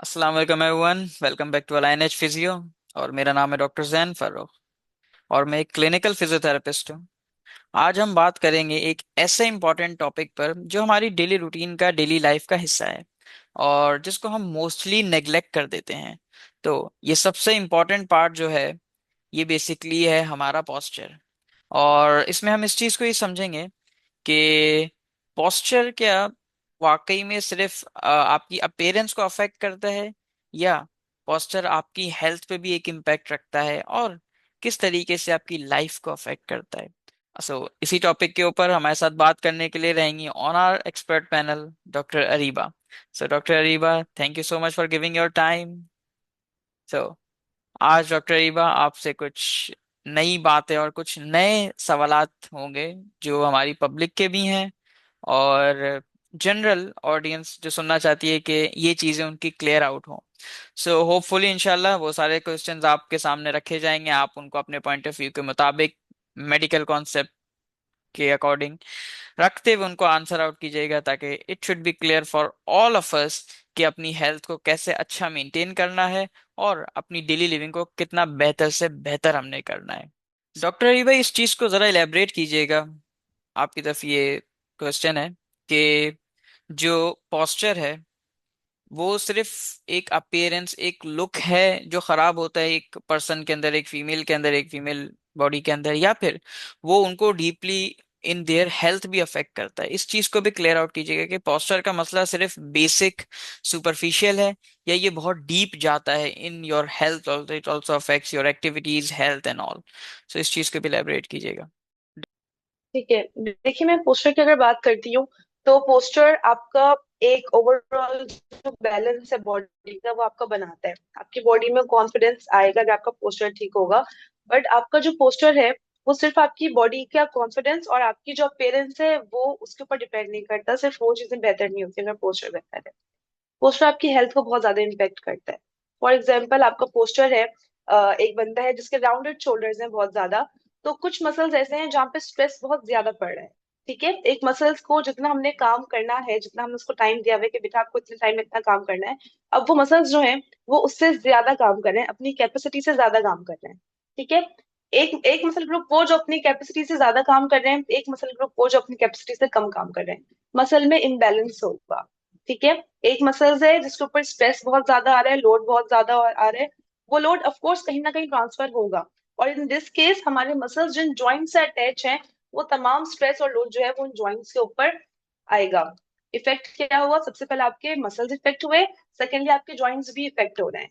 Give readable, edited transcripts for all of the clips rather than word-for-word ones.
अस्सलाम वालेकुम everyone, welcome back to align as physio. और मेरा नाम है डॉक्टर जैन फर्रुख और मैं एक क्लिनिकल फिजियोथेरेपिस्ट हूँ। आज हम बात करेंगे एक ऐसे इंपॉर्टेंट टॉपिक पर जो हमारी डेली रूटीन का, डेली लाइफ का हिस्सा है और जिसको हम मोस्टली नेग्लेक्ट कर देते हैं। तो ये सबसे इम्पॉर्टेंट पार्ट जो है, ये बेसिकली है हमारा पोस्चर। और इसमें हम इस चीज़ को ही समझेंगे कि पोस्चर क्या वाकई में सिर्फ आपकी अपीयरेंस को अफेक्ट करता है, या पोस्चर आपकी हेल्थ पे भी एक इम्पैक्ट रखता है, और किस तरीके से आपकी लाइफ को अफेक्ट करता है। इसी टॉपिक के ऊपर हमारे साथ बात करने के लिए रहेंगी on our expert panel doctor Areeba. Doctor Areeba, thank you so much for giving your time. So आज डॉक्टर ईबा आपसे कुछ नई बातें और कुछ नए सवालात होंगे जो हमारी पब्लिक के भी हैं, और जनरल ऑडियंस जो सुनना चाहती है कि ये चीज़ें उनकी क्लियर आउट हों। होपफुली इंशाल्लाह वो सारे क्वेश्चंस आपके सामने रखे जाएंगे, आप उनको अपने पॉइंट ऑफ व्यू के मुताबिक, मेडिकल कॉन्सेप्ट के अकॉर्डिंग रखते हुए उनको आंसर आउट कीजिएगा, ताकि it should be clear for all of us कि अपनी हेल्थ को कैसे अच्छा मेंटेन करना है और अपनी डेली लिविंग को कितना बेहतर से बेहतर हमने करना है। डॉक्टर अली भाई, इस चीज को जरा इलेबरेट कीजिएगा। आपकी तरफ ये क्वेश्चन है कि जो पोस्चर है वो सिर्फ एक अपीयरेंस, एक लुक है जो खराब होता है एक पर्सन के अंदर, एक फीमेल के अंदर, एक फीमेल बॉडी के अंदर, या फिर वो उनको डीपली इन देयर हेल्थ भी अफेक्ट करता है। इस चीज को भी क्लियर आउट कीजिएगा कि पोस्चर का मसला सिर्फ बेसिक सुपरफिशियल है, या ये बहुत डीप जाता है in your health, also it also affects your activities, health and all. इस चीज को भी इलेबरेट कीजिएगा। ठीक है। देखिए, मैं पोस्टर की अगर बात करती हूँ तो पोस्टर आपका एक ओवरऑल जो बैलेंस है बॉडी का वो आपका बनाता है। आपकी बॉडी में कॉन्फिडेंस आएगा अगर आपका पोस्टर ठीक होगा। बट आपका जो पोस्टर है वो सिर्फ आपकी बॉडी का कॉन्फिडेंस और आपकी जो अपेयरेंस है वो उसके ऊपर डिपेंड नहीं करता। सिर्फ वो चीजें बेहतर नहीं होती अगर पोस्टर बेहतर है। पोस्टर आपकी हेल्थ को बहुत ज्यादा इम्पेक्ट करता है। फॉर एग्जाम्पल, आपका पोस्टर है, एक बंदा है जिसके राउंडेड शोल्डर्स हैं बहुत ज्यादा, तो कुछ मसल्स ऐसे हैं जहाँ पे स्ट्रेस बहुत ज्यादा पड़ रहा है। ठीक है, एक मसल्स को जितना हमने काम करना है, जितना हमने उसको टाइम दिया हुआ है कि बेटा आपको इतने टाइम में इतना काम करना है, अब वो मसल्स जो है वो उससे ज्यादा काम कर रहे हैं, अपनी कैपेसिटी से ज्यादा काम कर रहे हैं। ठीक है, एक एक मसल ग्रुप वो जो अपनी कैपेसिटी से ज्यादा काम कर रहे हैं, एक मसल ग्रुप वो जो अपनी कैपेसिटी से कम काम कर रहे हैं। मसल में इम्बैलेंस होगा। ठीक है, एक मसल्स है जिसके ऊपर स्ट्रेस बहुत ज्यादा आ रहा है, लोड बहुत ज्यादा आ रहा है, वो लोड ऑफ कोर्स कहीं ना कहीं ट्रांसफर होगा। और इन दिस केस हमारे मसल्स जिन जॉइंट से अटैच हैं, वो तमाम स्ट्रेस और लोड जो है वो उन जॉइंट्स के ऊपर आएगा। इफेक्ट क्या हुआ? सबसे पहले आपके मसल्स इफेक्ट हुए, सेकेंडली आपके जॉइंट्स भी इफेक्ट हो रहे हैं।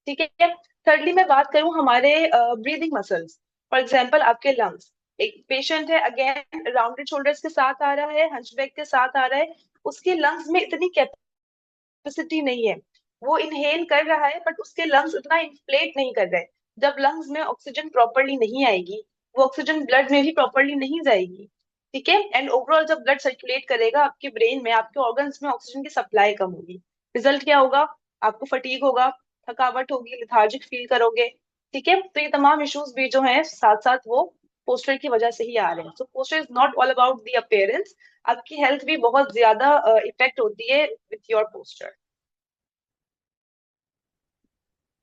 ठीक है, थर्डली मैं बात करूं हमारे ब्रीदिंग मसल्स। फॉर एग्जांपल, आपके लंग्स। एक पेशेंट है, अगेन राउंडेड शोल्डर्स के साथ आ रहा है, हंचबैक के साथ आ रहा है, उसके लंग्स में इतनी कैपेसिटी नहीं है। वो इनहेल कर रहा है बट उसके लंग्स इतना इन्फ्लेट नहीं कर रहे। जब लंग्स में ऑक्सीजन प्रॉपरली नहीं आएगी, वो ऑक्सीजन ब्लड में भी प्रॉपरली नहीं जाएगी। ठीक है, एंड ओवरऑल जब ब्लड सर्कुलेट करेगा आपके ब्रेन में, आपके ऑर्गन्स में ऑक्सीजन की सप्लाई कम होगी। रिजल्ट क्या होगा? आपको फटीग होगा, थकावट होगी, लिथार्जिक फील करोगे। ठीक है, तो ये तमाम इश्यूज भी जो हैं साथ साथ वो पोस्टर की वजह से ही आ रहे हैं। So poster is not all about the appearance. आपकी हेल्थ भी बहुत ज्यादा इफेक्ट होती है विथ योर पोस्टर।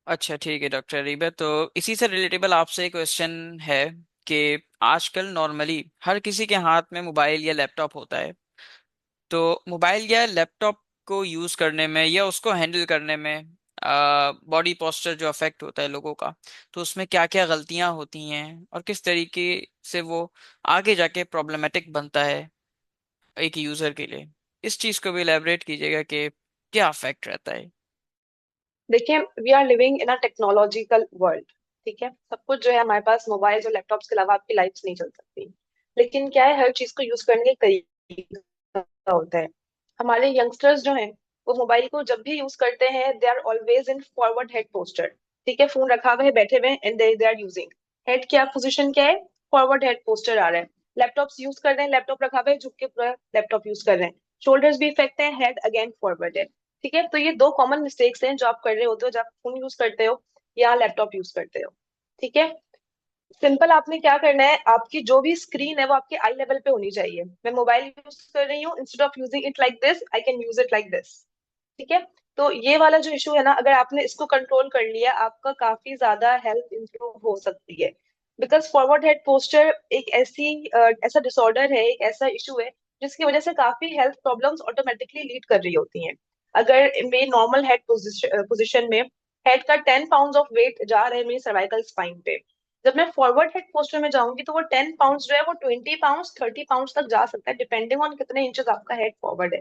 अच्छा ठीक है डॉक्टर रीबा, तो इसी से रिलेटेबल आपसे एक क्वेश्चन है कि आजकल नॉर्मली हर किसी के हाथ में मोबाइल या लैपटॉप होता है। तो मोबाइल या लैपटॉप को यूज करने में या उसको हैंडल करने में बॉडी पोस्चर जो अफेक्ट होता है लोगों का, तो उसमें क्या क्या गलतियां होती हैं और किस तरीके से वो आगे जाके प्रॉब्लमेटिक बनता है एक यूजर के लिए। इस चीज को भी इलेबरेट कीजिएगा कि क्या अफेक्ट रहता है। देखिए, we are living in a technological world. ठीक है, सब कुछ जो है हमारे पास मोबाइल और लैपटॉप्स के अलावा आपकी लाइफ नहीं चल सकती। लेकिन क्या है, हर चीज को यूज करने का एक तरीका होता है। हमारे यंगस्टर्स जो हैं वो मोबाइल को जब भी यूज करते हैं, they are always in forward head posture. ठीक है, फोन रखा हुआ है, बैठे हुए हैं, and they are using head. क्या पोजिशन क्या है? फॉरवर्ड हेड पोस्टर आ रहा है। लैपटॉप्स यूज कर रहे हैं, लैपटॉप रखा हुआ है, झुक के पूरा लैपटॉप यूज कर रहे हैं। शोल्डर्स भी इफेक्ट है, हेड अगेन फॉरवर्ड है। ठीक है, तो ये दो कॉमन मिस्टेक्स हैं जो आप कर रहे होते हो जब आप फोन यूज करते हो या लैपटॉप यूज करते हो। ठीक है, सिंपल आपने क्या करना है, आपकी जो भी स्क्रीन है वो आपके आई लेवल पे होनी चाहिए। मैं मोबाइल यूज कर रही हूँ, instead of using it like this, I can use it like this. ठीक है। तो ये वाला जो इशू है ना, अगर आपने इसको कंट्रोल कर लिया, आपका काफी ज्यादा हेल्थ इंप्रूव हो सकती है। बिकॉज फॉरवर्ड हेड पोस्चर एक ऐसा डिसऑर्डर है, एक ऐसा इशू है जिसकी वजह से काफी हेल्थ प्रॉब्लम्स ऑटोमेटिकली लीड कर रही होती हैं। अगर मेरी नॉर्मल हेड पोजिशन में हेड का 10 पाउंड ऑफ वेट जा रहा है मेरी सर्वाइकल स्पाइन पे, जब मैं फॉरवर्ड हेड पोस्टर में जाऊंगी तो वो 10 पाउंड जो है वो 20 पाउंड 30 पाउंड तक जा सकता है, डिपेंडिंग ऑन कितने इंचेस आपका हेड फॉरवर्ड है।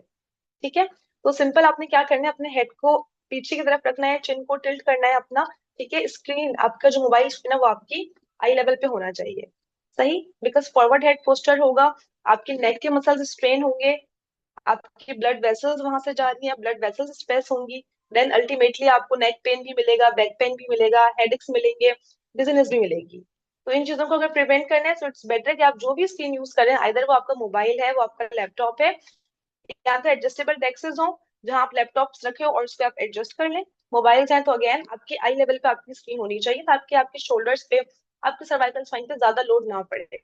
ठीक है। तो सिंपल आपने क्या करना है, अपने हेड को पीछे की तरफ रखना है, चिन को टिल्ट करना है अपना। ठीक है। स्क्रीन आपका जो मोबाइल स्क्रीन है वो आपकी आई लेवल पे होना चाहिए। सही। बिकॉज फॉरवर्ड हेड पोस्टर होगा, आपके नेक के मसल्स स्ट्रेन होंगे, आपकी ब्लड वेसल्स वहां से जा रही हैं, ब्लड वेसल्स स्ट्रेस होंगी। देन अल्टीमेटली आपको नेक पेन भी मिलेगा, बैक पेन भी मिलेगा, हेडेक्स मिलेंगे, डिजीनेस भी मिलेगी। तो इन चीजों को अगर प्रिवेंट करना है तो इट्स बेटर कि आप जो भी स्क्रीन यूज करें, आइदर वो आपका मोबाइल है, वो आपका लैपटॉप है, या तो एडजस्टेबल डेस्क्स हो जहां आप लैपटॉप्स रखे हो और उस पर आप एडजस्ट कर लें। मोबाइल्स हैं तो अगेन आपकी आई लेवल पे आपकी स्क्रीन होनी चाहिए, ताकि आपके शोल्डर्स पे, आपके सर्वाइकल स्पाइन पे ज्यादा लोड ना पड़े।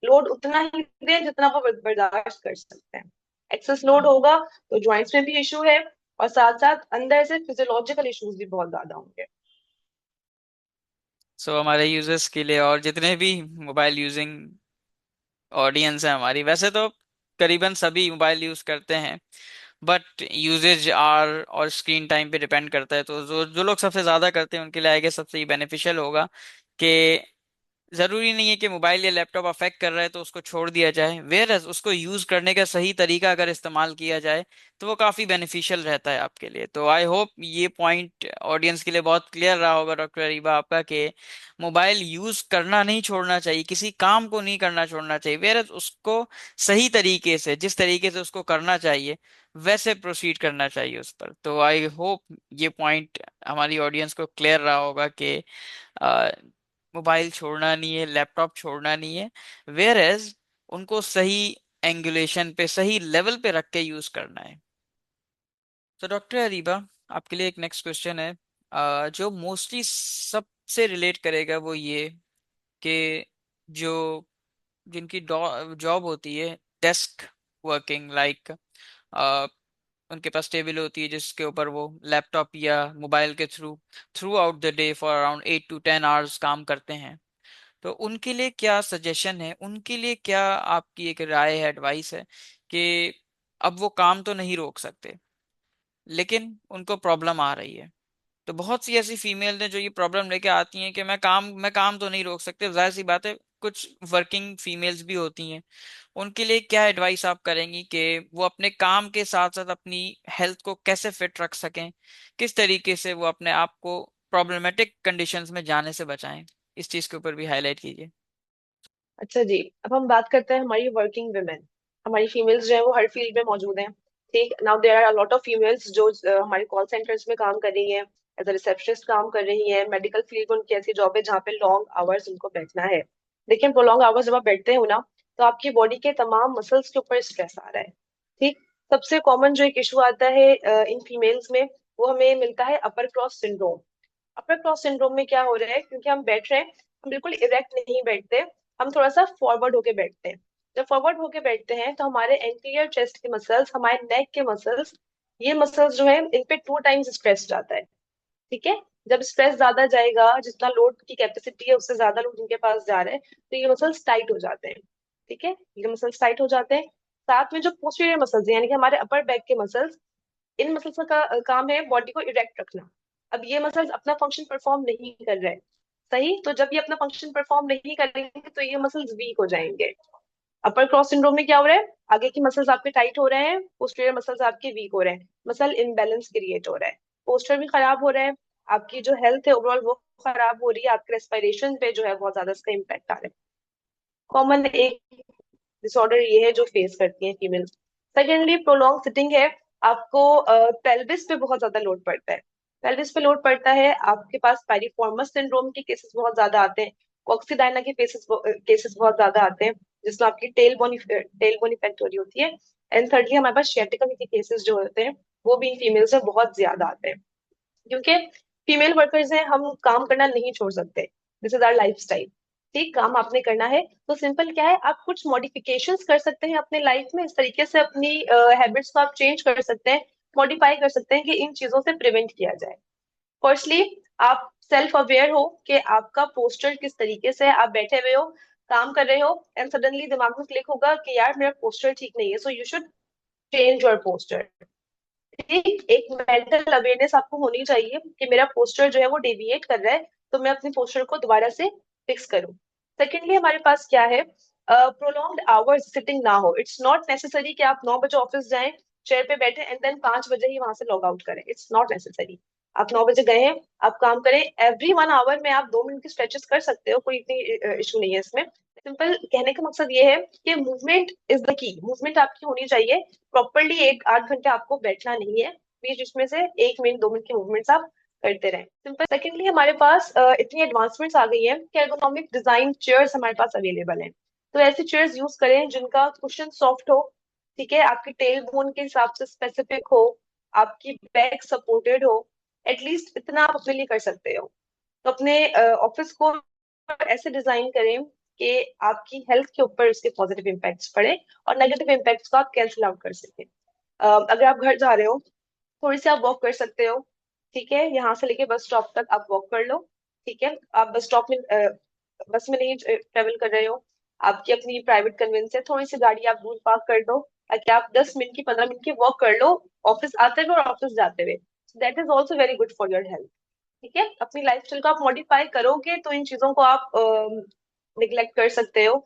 लोड उतना ही दें जितना वो बर्दाश्त कर सकते हैं। एक्सेस लोड होगा तो जॉइंट्स में भी इशू है, और साथ साथ अंदर से फिजियोलॉजिकल इश्यूज भी बहुत ज्यादा होंगे। सो हमारे यूजर्स के लिए और जितने भी मोबाइल यूजिंग ऑडियंस है हमारी, वैसे तो करीबन सभी मोबाइल यूज करते हैं, बट यूजेज आर और स्क्रीन टाइम पे डिपेंड करता है। तो जो जो लोग सबसे ज्यादा करते हैं उनके लिए आई गेस सबसे बेनिफिशियल होगा कि जरूरी नहीं है कि मोबाइल या लैपटॉप अफेक्ट कर रहा है तो उसको छोड़ दिया जाए, वेयर उसको यूज करने का सही तरीका अगर इस्तेमाल किया जाए तो वो काफी बेनिफिशियल रहता है आपके लिए। तो आई होप ये पॉइंट ऑडियंस के लिए बहुत क्लियर रहा होगा डॉक्टर अरीबा आपका, कि मोबाइल यूज करना नहीं छोड़ना चाहिए, किसी काम को नहीं करना छोड़ना चाहिए, वेयर उसको सही तरीके से, जिस तरीके से उसको करना चाहिए वैसे प्रोसीड करना चाहिए उस पर। तो आई होप ये पॉइंट हमारी ऑडियंस को क्लियर रहा होगा कि मोबाइल छोड़ना नहीं है, लैपटॉप छोड़ना नहीं है, वेयर एज उनको सही एंगुलेशन पे, सही लेवल पे रख के यूज करना है। तो डॉक्टर अरीबा, आपके लिए एक नेक्स्ट क्वेश्चन है, जो मोस्टली सबसे रिलेट करेगा, वो ये कि जो जिनकी जॉब होती है डेस्क वर्किंग, लाइक उनके पास टेबल होती है जिसके ऊपर वो लैपटॉप या मोबाइल के through through out the day for around 8 to 10 hours काम करते हैं, तो उनके लिए क्या सजेशन है, उनके लिए क्या आपकी एक राय है, एडवाइस है कि अब वो काम तो नहीं रोक सकते लेकिन उनको प्रॉब्लम आ रही है। तो बहुत सी ऐसी फीमेल ने जो ये प्रॉब्लम लेके आती हैं कि मैं काम तो नहीं रोक सकते, जाहिर सी बात है, कुछ वर्किंग फीमेल्स भी होती हैं, उनके लिए क्या एडवाइस आप करेंगी कि वो अपने काम के साथ साथ अपनी हेल्थ को कैसे फिट रख सकें, किस तरीके से वो अपने आप को प्रॉब्लमेटिक कंडीशंस में जाने से बचाएं, इस चीज के ऊपर भी हाईलाइट कीजिए। अच्छा जी, अब हम बात करते हैं हमारी वर्किंग वुमेन। हमारी फीमेल्स जो है वो हर फील्ड में मौजूद हैं। ठीक। Now there are lot of females जो हमारे कॉल सेंटर्स में काम कर रही हैं, एज अ रिसेप्शनिस्ट काम कर रही हैं, मेडिकल फील्ड में उनकी ऐसी जॉब है जहाँ पे लॉन्ग आवर्स उनको बैठना है। लेकिन प्रोलॉन्ग आवर्स जब आप बैठते हो ना, तो आपकी बॉडी के तमाम मसल्स के ऊपर स्ट्रेस आ रहा है। ठीक। सबसे कॉमन जो एक इशू आता है इन फीमेल्स में, वो हमें मिलता है अपर क्रॉस सिंड्रोम। अपर क्रॉस सिंड्रोम में क्या हो रहा है, क्योंकि हम बैठ रहे हैं, हम बिल्कुल इरेक्ट नहीं बैठते, हम थोड़ा सा फॉरवर्ड होके बैठते हैं। जब फॉरवर्ड होके बैठते हैं तो हमारे एंटीरियर चेस्ट के मसल्स, हमारे नेक के मसल्स, ये मसल्स जो है इन पे 2 टाइम्स स्ट्रेस जाता है। ठीक है। जब स्ट्रेस ज्यादा जाएगा, जितना लोड की कैपेसिटी है उससे ज्यादा लोड इनके पास जा रहा है, तो ये मसल्स टाइट हो जाते हैं। ठीक है। ये मसल्स टाइट हो जाते हैं। साथ में जो पोस्टीरियर मसल्स यानी कि हमारे अपर बैक के मसल्स, इन मसल्स का काम है बॉडी को इरेक्ट रखना। अब ये मसल्स अपना फंक्शन परफॉर्म नहीं कर रहे हैं। सही। तो जब ये अपना फंक्शन परफॉर्म नहीं करेंगे तो ये मसल्स वीक हो जाएंगे। अपर क्रॉस सिंड्रोम में क्या हो रहा है, आगे की मसल्स आपके टाइट हो रहे हैं, पोस्टीरियर मसल्स आपके वीक हो रहे हैं, मसल इम्बेलेंस क्रिएट हो रहा है, पोस्टर भी खराब हो रहा है, आपकी जो हेल्थ है ओवरऑल वो खराब हो रही है, आपके रेस्पिरेशन पे जो है बहुत ज्यादा इसका इम्पैक्ट आ रहा है। कॉमन एक डिसऑर्डर ये है जो फेस करती है फीमेल। सेकेंडली प्रोलॉन्ग सिटिंग है। आपको पेल्विस पे बहुत ज्यादा लोड पड़ता है। पेल्विस पे लोड पड़ता है, आपके पास पायरिफॉर्मस सिंड्रोम के केसेस बहुत ज्यादा आते हैं, कॉक्सीडायना के केसेस बहुत ज्यादा आते हैं, जिसमें आपकी टेल बोन इफेक्ट हो रही होती है। एंड थर्डली हमारे पास sciatica के केसेस जो होते हैं, वो भी इन फीमेल्स में बहुत ज्यादा आते हैं। क्योंकि फीमेल वर्कर्स हैं, हम काम करना नहीं छोड़ सकते, this is our lifestyle. ठीक। काम आपने करना है तो सिंपल क्या है, आप कुछ मॉडिफिकेशंस कर सकते हैं अपने लाइफ में, इस तरीके से अपनी हैबिट्स को आप चेंज कर सकते हैं मॉडिफाई कर सकते हैं कि इन चीजों से प्रिवेंट किया जाए। फर्स्टली, आप सेल्फ अवेयर हो कि आपका पोस्चर किस तरीके से है। आप बैठे हुए हो, काम कर रहे हो, एंड सडनली दिमाग में क्लिक होगा कि यार मेरा पोस्चर ठीक नहीं है, so you should change your posture. ठीक, एक मेंटल अवेयरनेस आपको होनी चाहिए कि मेरा पोस्चर जो है वो डेविएट कर रहा है, तो मैं अपने पोस्चर को दोबारा से फिक्स करूं। सेकेंडली, हमारे पास क्या है, प्रोलॉन्ग्ड आवर्स सिटिंग ना हो। इट्स नॉट नेसेसरी कि आप 9 बजे ऑफिस जाएं, चेयर पे बैठे एंड देन 5 बजे ही वहां से लॉग आउट करें। It's not necessary. आप 9 बजे गए हैं, आप काम करें, एवरी 1 आवर में आप 2 मिनट की स्ट्रेचेस कर सकते हो, कोई इतनी इशू नहीं है इसमें। सिंपल कहने का मकसद ये है कि movement is the key. Movement आपकी होनी चाहिए प्रॉपरली। 1 8 घंटे आपको बैठना नहीं है, बीच इसमें से 1 मिनट 2 मिनट की मूवमेंट्स आप करते रहें। सिंपल। सेकेंडली, हमारे पास इतनी एडवांसमेंट्स आ गई हैं कि एर्गोनॉमिक डिजाइन चेयर्स हमारे पास अवेलेबल हैं। तो ऐसी चेयर्स यूज करें जिनका कुशन सॉफ्ट हो, ठीक है, आपके टेल बोन के हिसाब से स्पेसिफिक हो, आपकी बैक सपोर्टेड हो। एटलीस्ट इतना आप अपने लिए कर सकते हो। तो अपने ऑफिस को ऐसे डिजाइन करें कि आपकी हेल्थ के ऊपर उसके पॉजिटिव इम्पैक्ट्स पड़े और नेगेटिव इम्पैक्ट्स को आप कैंसिल आउट कर सकें। अगर आप घर जा रहे हो, थोड़ी सी आप वॉक कर सकते हो, ठीक है, यहाँ से लेके बस स्टॉप तक आप वॉक कर लो। ठीक है, आप बस स्टॉप में बस में नहीं ट्रेवल कर रहे हो, आपकी अपनी प्राइवेट कन्वेंस है, थोड़ी सी गाड़ी आप दूर पार्क कर दो ताकि आप 10 मिनट की 15 मिनट की वॉक कर लो, ऑफिस आते हुए और ऑफिस जाते हुए। That is also very good for your health. ठीक है, अपनी लाइफस्टाइल को आप मॉडिफाई करोगे तो इन चीजों को आप निग्लेक्ट कर सकते हो।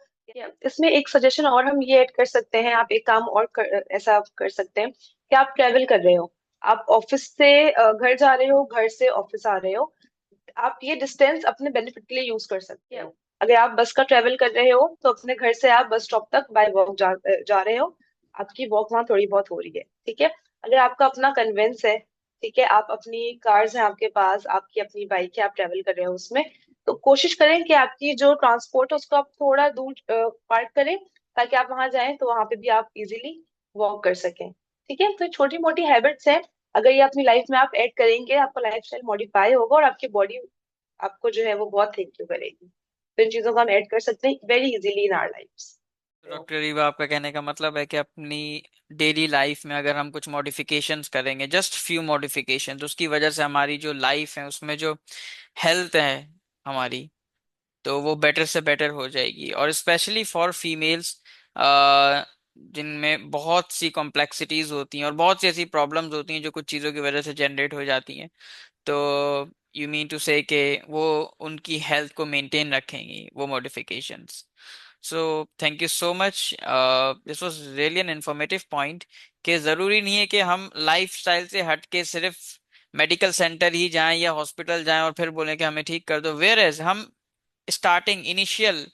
इसमें एक सजेशन और हम ये ऐड कर सकते हैं, आप एक काम और ऐसा आप कर सकते हैं कि आप ट्रेवल कर रहे हो, आप ऑफिस से घर जा रहे हो, घर से ऑफिस आ रहे हो, आप ये डिस्टेंस अपने बेनिफिट के लिए यूज कर सकते हो। अगर आप बस का ट्रेवल कर रहे हो तो अपने घर से आप बस स्टॉप तक बाय वॉक जा रहे हो, आपकी वॉक वहां थोड़ी बहुत हो रही है। ठीक है, अगर आपका अपना कन्वेंस है, ठीक है, आप अपनी कार्स हैं आपके पास, आपकी अपनी बाइक है, आप ट्रेवल कर रहे हो उसमें, तो कोशिश करें कि आपकी जो ट्रांसपोर्ट है उसको आप थोड़ा दूर पार्क करें ताकि आप वहां जाएं तो वहां पे भी आप इजीली वॉक कर सकें। ठीक है, तो छोटी मोटी हैबिट्स हैं, अगर ये अपनी लाइफ में आप ऐड करेंगे, आपका लाइफस्टाइल मॉडिफाई होगा और आपकी बॉडी आपको जो है वो बहुत थैंक यू करेगी। तो इन चीजों को हम ऐड कर सकते हैं very easily in our lifes. Doctor Riva, आपका कहने का मतलब है कि अपनी डेली लाइफ में अगर हम कुछ मॉडिफिकेशंस करेंगे, जस्ट फ्यू मॉडिफिकेशन, तो उसकी वजह से हमारी जो लाइफ है उसमें जो हेल्थ है हमारी, तो वो बेटर से बेटर हो जाएगी। और स्पेशली फॉर फीमेल्स जिनमें बहुत सी कॉम्प्लेक्सिटीज होती हैं और बहुत सी ऐसी प्रॉब्लम्स होती हैं जो कुछ चीज़ों की वजह से जनरेट हो जाती हैं, तो यू मीन टू से कि वो उनकी हेल्थ को मेंटेन रखेंगी वो modifications. So thank you so much, this was really an informative point कि ज़रूरी नहीं है कि हम लाइफस्टाइल से हट के सिर्फ मेडिकल सेंटर ही जाएं या हॉस्पिटल जाएं और फिर बोलें कि हमें ठीक कर दो, वेयर एज हम स्टार्टिंग इनिशियल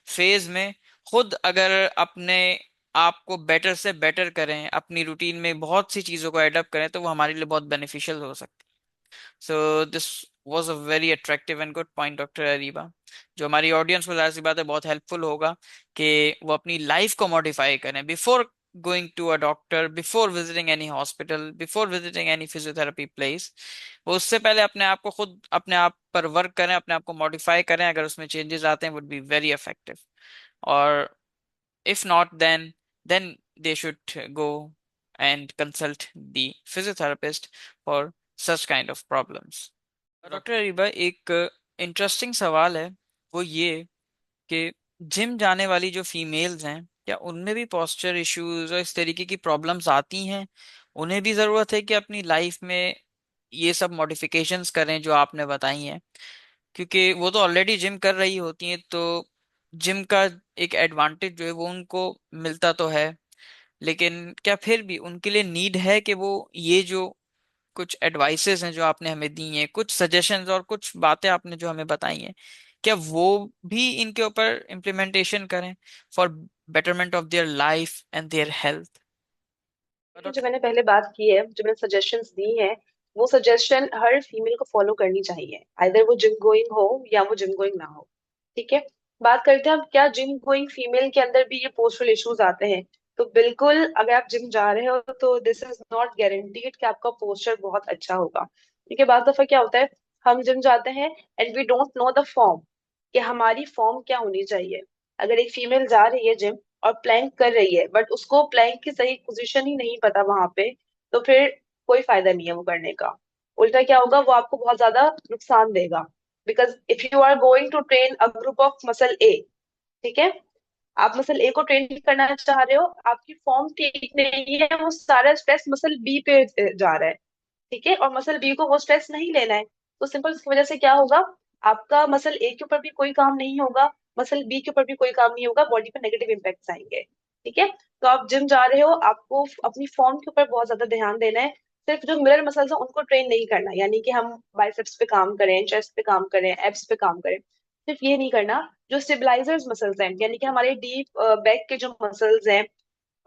फेज में खुद अगर अपने आप को बेटर से बेटर करें, अपनी रूटीन में बहुत सी चीज़ों को एडअप करें, तो वो हमारे लिए बहुत बेनिफिशियल हो सकती है। So this was a very attractive and good point doctor Areeba, जो हमारी ऑडियंस को जाहिर सी बात है बहुत हेल्पफुल होगा कि वो अपनी लाइफ को मॉडिफाई करें before going to a doctor, before visiting any hospital, before visiting any physiotherapy place. वो उससे पहले अपने आप को खुद अपने आप पर वर्क करें, अपने आप को मॉडिफाई करें, अगर उसमें चेंजेस आते हैं वुड बी वेरी इफेक्टिव। और if not, then they should go and consult the physiotherapist for such kind of problems. Doctor Areeba, एक इंटरेस्टिंग सवाल है, वो ये कि जिम जाने वाली जो फीमेल्स हैं, क्या उनमें भी पोस्चर इश्यूज और इस तरीके की प्रॉब्लम्स आती हैं? उन्हें भी ज़रूरत है कि अपनी लाइफ में ये सब मॉडिफिकेशंस करें जो आपने बताई हैं? क्योंकि वो तो ऑलरेडी जिम कर रही होती हैं, तो जिम का एक एडवांटेज जो है वो उनको मिलता तो है, लेकिन क्या फिर भी उनके लिए नीड है कि वो ये जो कुछ एडवाइसेस हैं जो आपने हमें दी हैं, कुछ सजेशंस और कुछ बातें आपने जो हमें बताई हैं, क्या वो भी इनके ऊपर इम्प्लीमेंटेशन करें for betterment of their life and their health? देखिए, जो मैंने पहले बात की है, जो मैंने सजेशंस दी हैं, वो सजेशन हर फीमेल को फॉलो करनी चाहिए, आइदर वो जिम गोइंग हो या वो जिम गोइंग ना हो। ठीक है, बात करते हैं हम क्या जिम गोइंग फीमेल के अंदर भी ये पोस्चरल इश्यूज आते हैं। तो बिल्कुल, अगर आप जिम जा रहे हो तो दिस इज नॉट गारंटीड कि आपका पोस्चर बहुत अच्छा होगा। क्योंकि बात दफा क्या होता है, हम जिम जाते हैं and we don't know the form, कि हमारी फॉर्म क्या होनी चाहिए। अगर एक फीमेल जा रही है जिम और प्लैंक कर रही है बट उसको प्लैंक की सही पोजीशन ही नहीं पता वहां पे, तो फिर कोई फायदा नहीं है वो करने का। उल्टा क्या होगा, वो आपको बहुत ज्यादा नुकसान देगा। Because if you are going to train a group of muscle ए, ठीक है, आप मसल ए को ट्रेन करना चाह रहे हो, आपकी फॉर्म ठीक नहीं है, वो सारा स्ट्रेस मसल बी पे जा रहा है, ठीक है, और मसल बी को वो स्ट्रेस नहीं लेना है। तो सिंपल इसकी वजह से क्या होगा, आपका मसल ए के ऊपर भी कोई काम नहीं होगा, मसल बी के ऊपर भी कोई काम नहीं होगा, बॉडी पर नेगेटिव इम्पैक्ट आएंगे। ठीक है। तो आप जिम जा रहे हो, आपको अपनी फॉर्म के ऊपर बहुत ज्यादा ध्यान देना है। सिर्फ जो मिरर मसल्स हैं उनको ट्रेन नहीं करना, यानी कि हम बाइसेप्स पे काम करें, चेस्ट पे काम करें, एब्स पे काम करें, सिर्फ ये नहीं करना। जो स्टेबलाइजर्स मसल्स हैं, यानी कि हमारे डीप बैक के जो मसल्स हैं,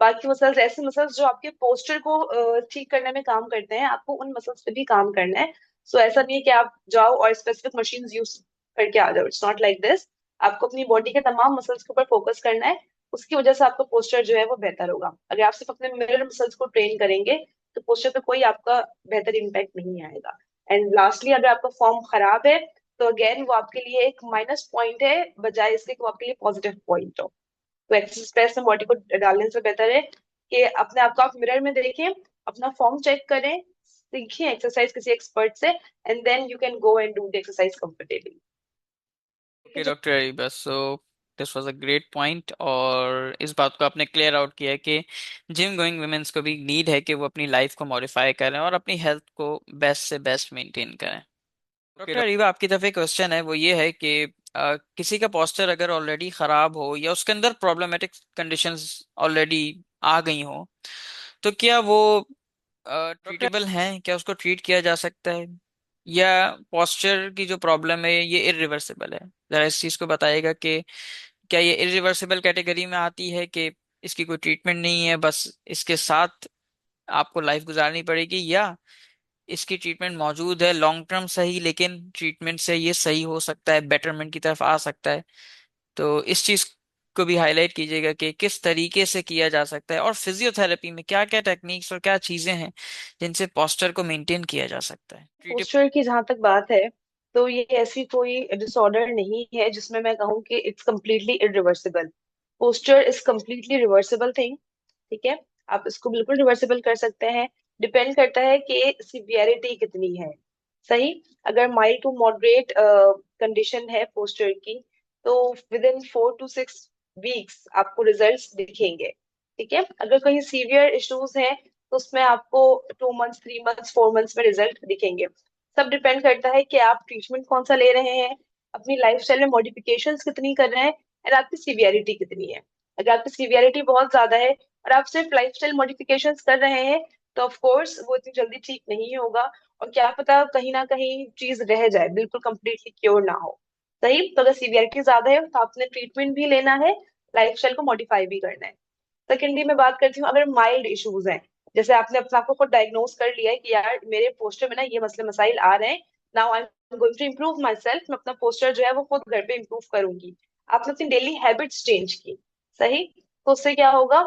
बाकी मसल्स, ऐसे मसल्स जो आपके पोस्चर को ठीक करने में काम करते हैं, आपको उन मसल्स पे भी काम करना है। सो ऐसा नहीं है कि आप जाओ और स्पेसिफिक मशीन यूज करके आ जाओ, इट्स नॉट लाइक दिस। आपको अपनी बॉडी के तमाम मसल्स के ऊपर फोकस करना है। उसकी वजह से आपका पोस्चर जो है वो बेहतर होगा। अगर आप सिर्फ अपने मिरर मसल्स को ट्रेन करेंगे तो पोस्चर पे कोई आपका बेहतर इम्पैक्ट नहीं आएगा। एंड लास्टली, अगर आपका फॉर्म खराब है तो अगेन वो आपके लिए एक माइनस पॉइंट है, बजाय इसके कि वो आपके लिए पॉजिटिव पॉइंट हो। तो एक्सरसाइज में बॉडी को डालने से बेहतर है कि अपने आप को आप मिरर में देखें, अपना फॉर्म चेक करें, सीखें एक्सरसाइज किसी एक्सपर्ट से, and then you can go and do the exercise comfortably. Okay doctor Areeba, so this was a great point, और इस बात को आपने क्लियर आउट किया कि जिम गोइंग वुमेन्स को भी नीड है कि वो अपनी लाइफ को मॉडिफाई करें और अपनी हेल्थ को बेस्ट से बेस्ट मेंटेन करें। डॉक्टर अरीबा, आपकी तरफ एक क्वेश्चन है, वो ये है कि किसी का पोस्चर अगर ऑलरेडी खराब हो या उसके अंदर प्रॉब्लमेटिक कंडीशंस ऑलरेडी आ गई हो, तो क्या वो ट्रीटेबल हैं? क्या उसको ट्रीट किया जा सकता है, या पोस्चर की जो प्रॉब्लम है ये इरिवर्सिबल है? जरा इस चीज को बताइएगा कि क्या ये इरिवर्सिबल कैटेगरी में आती है कि इसकी कोई ट्रीटमेंट नहीं है, बस इसके साथ आपको लाइफ गुजारनी पड़ेगी, या इसकी ट्रीटमेंट मौजूद है लॉन्ग टर्म सही, लेकिन ट्रीटमेंट से ये सही हो सकता है, बेटरमेंट की तरफ आ सकता है? तो इस चीज को भी हाईलाइट कीजिएगा कि किस तरीके से किया जा सकता है, और फिजियोथेरेपी में क्या क्या टेक्निक्स और क्या चीजें हैं जिनसे पोस्चर को मेंटेन किया जा सकता है, ट्रीटेबल। पोस्चर की जहां तक बात है, तो ये ऐसी कोई डिसऑर्डर नहीं है जिसमें मैं कहूँ कि it's completely irreversible. Posture is completely reversible thing. ठीक है, आप इसको बिल्कुल रिवर्सिबल कर सकते हैं। डिपेंड करता है कि सिवियरिटी कितनी है। सही। अगर माइल्ड टू मॉडरेट कंडीशन है पोस्चर की, तो विद इन 4 to 6 वीक्स आपको रिजल्ट्स दिखेंगे। ठीक है। अगर कहीं सीवियर इश्यूज हैं तो उसमें आपको 2 मंथ्स, 3 मंथ्स, 4 मंथ्स में रिजल्ट दिखेंगे। सब डिपेंड करता है कि आप ट्रीटमेंट कौन सा ले रहे हैं, अपनी लाइफस्टाइल में मॉडिफिकेशंस कितनी कर रहे हैं, और आपकी सीवियरिटी कितनी है। अगर आपकी सीवियरिटी बहुत ज्यादा है और आप सिर्फ लाइफस्टाइल मॉडिफिकेशंस कर रहे हैं, तो ऑफ कोर्स वो इतनी जल्दी ठीक नहीं होगा। और क्या पता कहीं ना कहीं चीज रह जाए, बिल्कुल कंप्लीटली क्योर ना हो। सही। तो अगर सीवियरिटी ज्यादा है तो आपने ट्रीटमेंट भी लेना है, लाइफस्टाइल को मॉडिफाई भी करना है। सेकेंडली मैं बात करती हूँ, अगर माइल्ड इश्यूज हैं, जैसे आपने अपने आप को खुद डायग्नोज कर लिया है कि यार मेरे पोस्टर में ना ये मसले मसाइल आ रहे हैं, now I am going to improve myself, मैं अपना पोस्टर जो है वो खुद घर पे इम्प्रूव करूंगी। आपने अपनी डेली हैबिट्स चेंज की। सही। तो उससे क्या होगा,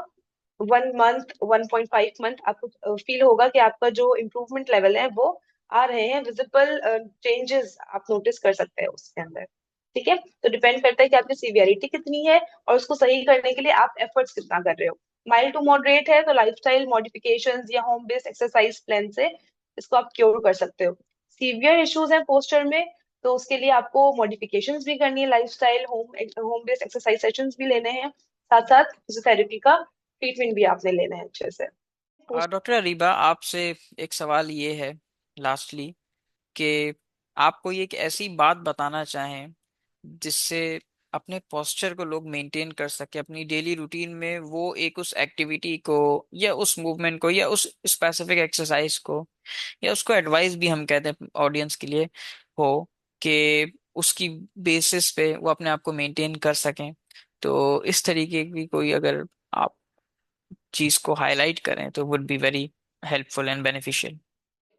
1 मंथ, 1.5 मंथ आपको फील होगा कि आपका जो इम्प्रूवमेंट लेवल है वो आ रहे हैं, विजिबल चेंजेस आप नोटिस कर सकते हैं उसके अंदर। ठीक है। तो डिपेंड करता है कि आपकी सीवियरिटी कितनी है और उसको सही करने के लिए आप एफर्ट्स कितना कर रहे हो। माइल्ड टू मॉडरेट है तो लाइफस्टाइल मॉडिफिकेशंस या होम बेस्ड एक्सरसाइज प्लान से इसको आप क्योर कर सकते हो। सीवियर इश्यूज हैं पोस्चर में, तो उसके लिए आपको मॉडिफिकेशंस भी करनी है, lifestyle, home based exercise sessions भी लेने हैं, साथ साथ फिजियोथेरेपी का ट्रीटमेंट भी आपने लेना है अच्छे से। डॉक्टर अरीबा, आपसे एक सवाल ये है लास्टली, कि आप कोई एक ऐसी बात बताना चाहें जिससे अपने पोस्चर को लोग मेंटेन कर सके अपनी डेली रूटीन में, वो एक उस एक्टिविटी को या उस मूवमेंट को या उस स्पेसिफिक एक्सरसाइज को, या उसको एडवाइस भी हम कहते हैं ऑडियंस के लिए, हो कि उसकी बेसिस पे वो अपने आप को मेंटेन कर सकें। तो इस तरीके की कोई अगर आप चीज को हाईलाइट करें तो would be very helpful and beneficial.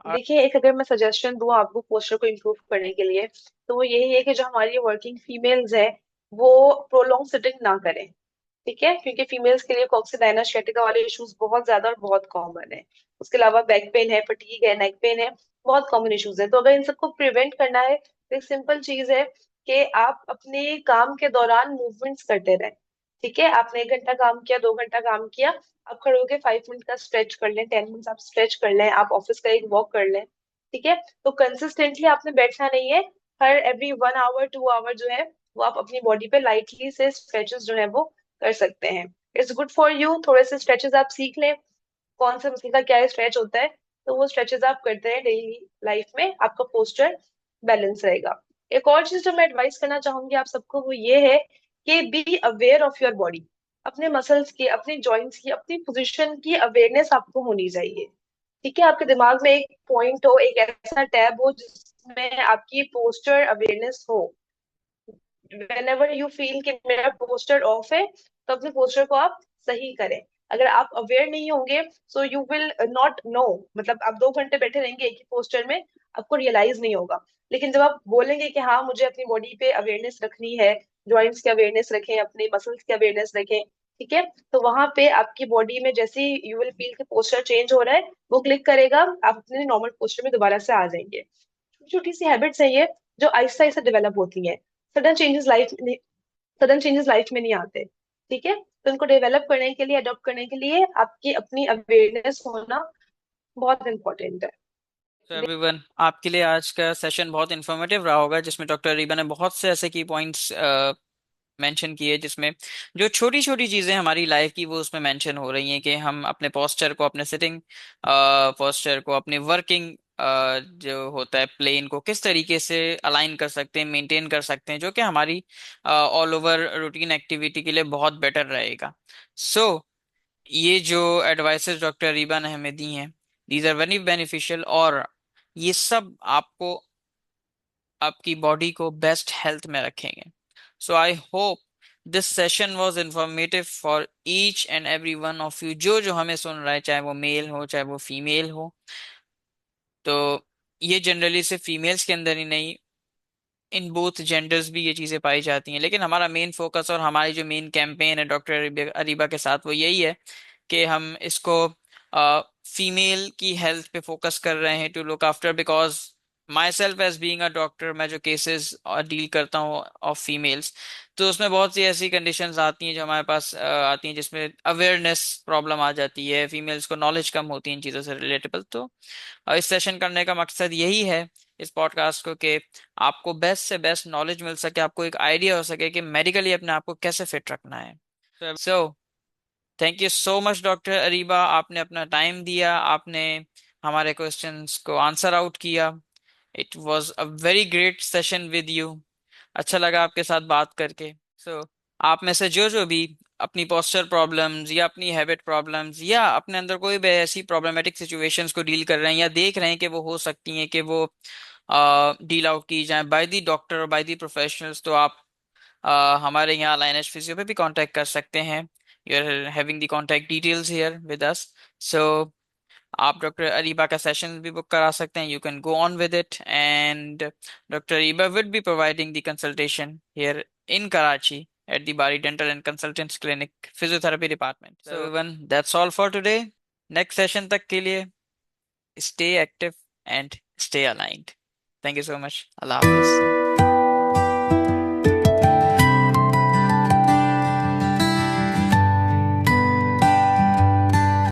देखिए, एक अगर मैं सजेशन दूं आपको पोस्चर को इम्प्रूव करने के लिए, तो वो यही है कि जो हमारी वर्किंग फीमेल्स है वो प्रोलॉन्ग सिटिंग ना करें। ठीक है, क्योंकि फीमेल्स के लिए कॉक्सिडाइना sciatica वाले इश्यूज बहुत ज्यादा और बहुत कॉमन है। उसके अलावा बैक पेन है, फटीग है, नेक पेन है, बहुत कॉमन इश्यूज है। तो अगर इन सबको प्रिवेंट करना है तो एक सिंपल चीज है कि आप अपने काम के दौरान मूवमेंट्स करते रहें। ठीक है, आपने 1 घंटा काम किया, 2 घंटा काम किया, आप खड़े होके 5 मिनट का स्ट्रेच कर लें, 10 मिनट आप स्ट्रेच कर लें, आप ऑफिस का एक वॉक कर लें। ठीक है, तो कंसिस्टेंटली आपने बैठना नहीं है। हर एवरी 1 आवर 2 आवर जो है वो आप अपनी बॉडी पे लाइटली से स्ट्रेचेस जो है वो कर सकते हैं। इट्स गुड फॉर यू, थोड़े से स्ट्रेचेस आप सीख लें, कौन सा मसल का क्या स्ट्रेच होता है, तो वो स्ट्रेचेस आप करते हैं डेली लाइफ में, आपका पोस्चर बैलेंस रहेगा। एक और चीज जो मैं एडवाइस करना चाहूंगी आप सबको वो ये है कि be aware of your body. अपने मसल्स की, अपने जॉइंट्स की, अपनी पोजीशन की अवेयरनेस आपको होनी चाहिए। ठीक है, आपके दिमाग में एक पॉइंट हो, एक ऐसा टैब हो जिसमें आपकी पोस्चर अवेयरनेस हो। whenever you feel कि मेरा पोस्टर ऑफ है, तो अपने पोस्टर को आप सही करें। अगर आप अवेयर नहीं होंगे so you will not know, मतलब आप 2 घंटे बैठे रहेंगे एक ही पोस्टर में, आपको रियलाइज नहीं होगा। लेकिन जब आप बोलेंगे कि हाँ मुझे अपनी बॉडी पे अवेयरनेस रखनी है, जॉइंट्स की अवेयरनेस रखें, अपने मसल्स की अवेयरनेस रखें, ठीक है, तो वहां पे आपकी बॉडी में जैसे ही यू विल फील कि पोस्टर चेंज हो रहा है, वो क्लिक करेगा, आप अपने नॉर्मल पोस्टर में दोबारा से आ जाएंगे। छोटी छोटी सी हैबिट्स है ये, जो आहिस्ता आहिस्ता डेवलप होती हैं। Sudden changes life sudden changes life में नहीं आते। ठीक है, तो इनको डेवलप करने के लिए, अडॉप्ट करने के लिए आपकी अपनी अवेयरनेस होना बहुत इंपॉर्टेंट है। तो एवरीवन, आपके लिए आज का सेशन बहुत इन्फॉर्मेटिव रहा होगा, जिसमें डॉक्टर रीबा ने बहुत से ऐसे की पॉइंट्स मेंशन किए, जिसमें जो छोटी छोटी चीजें हमारी लाइफ की वो उसमें मेंशन हो रही हैं कि हम अपने पोस्चर को, अपने सिटिंग पोस्चर को, अपने वर्किंग जो होता है प्लेन को किस तरीके से अलाइन कर सकते हैं, मेंटेन कर सकते हैं, जो कि हमारी ऑल ओवर रूटीन एक्टिविटी के लिए बहुत बेटर रहेगा। सो ये जो एडवाइसेस डॉक्टर रीबा ने हमें दी हैं, दीज आर वेरी बेनिफिशियल, और ये सब आपको, आपकी बॉडी को बेस्ट हेल्थ में रखेंगे। So I hope this session was informative for each and every one of you, जो जो हमें सुन रहा है, चाहे वो मेल हो चाहे वो फीमेल हो। तो ये जनरली सिर्फ फीमेल्स के अंदर ही नहीं, इन बोथ जेंडर्स भी ये चीजें पाई जाती हैं, लेकिन हमारा मेन फोकस और हमारी जो मेन कैंपेन है डॉक्टर अरीबा के साथ वो यही है कि हम इसको फीमेल की हेल्थ पे फोकस कर रहे हैं, to look after, because myself as being a doctor, मैं जो केसेस डील करता हूँ ऑफ फीमेल्स, तो उसमें बहुत सी ऐसी कंडीशंस आती हैं जो हमारे पास आती हैं, जिसमें अवेयरनेस प्रॉब्लम आ जाती है, फीमेल्स को नॉलेज कम होती है इन चीज़ों से रिलेटेबल। तो इस सेशन करने का मकसद यही है, इस पॉडकास्ट को, कि आपको बेस्ट से बेस्ट नॉलेज मिल सके, आपको एक आइडिया हो सके कि मेडिकली अपने आप को कैसे फिट रखना है। So thank you so much doctor Areeba, आपने अपना टाइम दिया, आपने हमारे क्वेश्चंस को आंसर आउट किया। It was a very great session with you. अच्छा लगा आपके साथ बात करके। सो आप में से जो जो भी अपनी पोस्चर प्रॉब्लम्स या अपनी हैबिट प्रॉब्लम्स या अपने अंदर कोई भी ऐसी प्रॉब्लमेटिक सिचुएशंस को डील कर रहे हैं या देख रहे हैं कि वो हो सकती हैं कि वो डील आउट की जाए बाय दी डॉक्टर और बाय दी प्रोफेशनल्स, तो आप हमारे यहाँ लाइनेज फिजियो पे भी कांटेक्ट कर सकते हैं। You are having the contact details here with us. So आप डॉक्टर अरीबा का सेशन भी बुक करा सकते हैं, you can go on with it, and doctor Areeba will be providing the consultation here in Karachi at the Bari Dental and Consultants Clinic Physiotherapy Department. So everyone, that's all for today. Next session तक के लिए stay active and stay aligned. Thank you so much. Allah Hafiz.